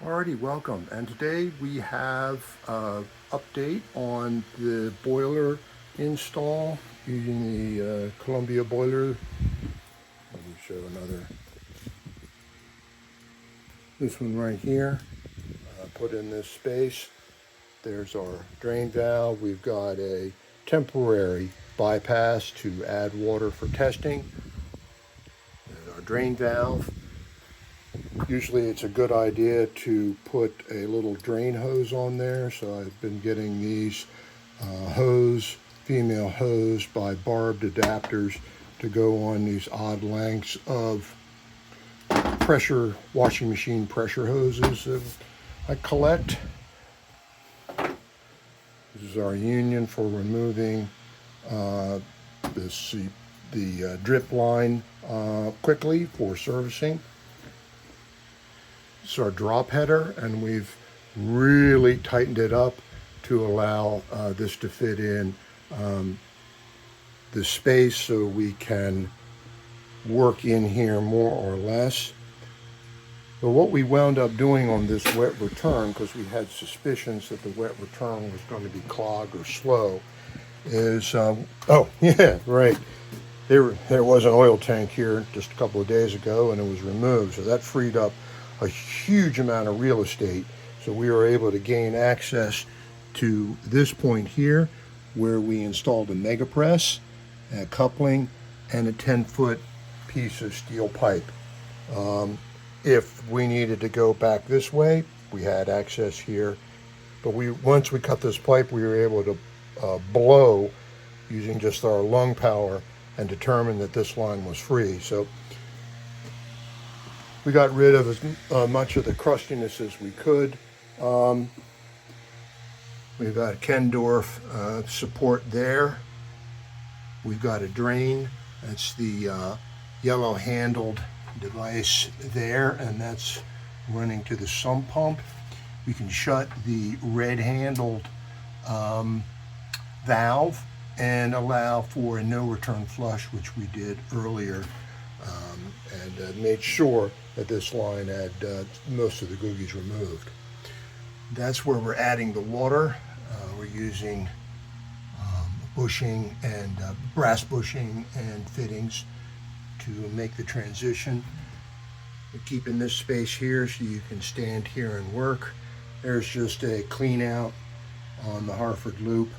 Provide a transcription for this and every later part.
Alrighty, welcome. And today we have an update on the boiler install using the Columbia boiler. Let me show another. This one right here. Put in this space. There's our drain valve. We've got a temporary bypass to add water for testing. There's our drain valve. Usually it's a good idea to put a little drain hose on there, so I've been getting these female hose by barbed adapters to go on these odd lengths of washing machine pressure hoses that I collect. This is our union for removing the drip line quickly for servicing. It's our drop header, and we've really tightened it up to allow this to fit in the space so we can work in here more or less. But what we wound up doing on this wet return, because we had suspicions that the wet return was going to be clogged or slow, is, oh yeah, right. There was an oil tank here just a couple of days ago and it was removed, so that freed up a huge amount of real estate. So we were able to gain access to this point here where we installed a MegaPress, a coupling, and a 10-foot piece of steel pipe. If we needed to go back this way, we had access here. But once we cut this pipe, we were able to blow using just our lung power and determine that this line was free. So we got rid of as much of the crustiness as we could. We've got Kendorf support there. We've got a drain. That's the yellow handled device there, and that's running to the sump pump. We can shut the red handled valve and allow for a no return flush, which we did earlier, and made sure that this line had most of the googies removed. That's where we're adding the water. We're using bushing and brass bushing and fittings to make the transition. We're keeping this space here so you can stand here and work. There's just a clean out on the Harford loop,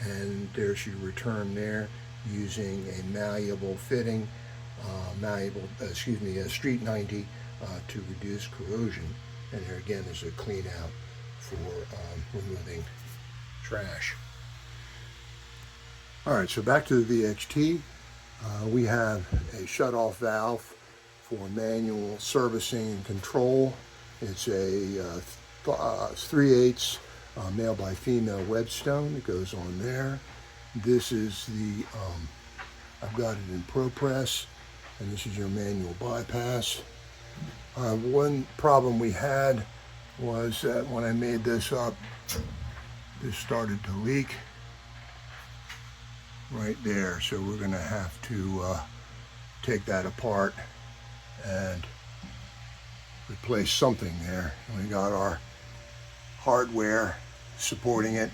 and there's your return there using a malleable fitting, a Street 90 to reduce corrosion. And there again is a clean out for removing trash. All right, so back to the VXT. We have a shut-off valve for manual servicing and control. It's a 3/8 male by female webstone. It goes on there. This is the, I've got it in ProPress, and this is your manual bypass. One problem we had was that when I made this up, this started to leak right there. So we're going to have to take that apart and replace something there. And we got our hardware supporting it,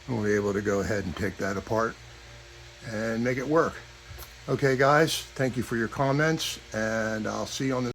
and we'll be able to go ahead and take that apart and make it work. Okay guys, thank you for your comments, and I'll see you on the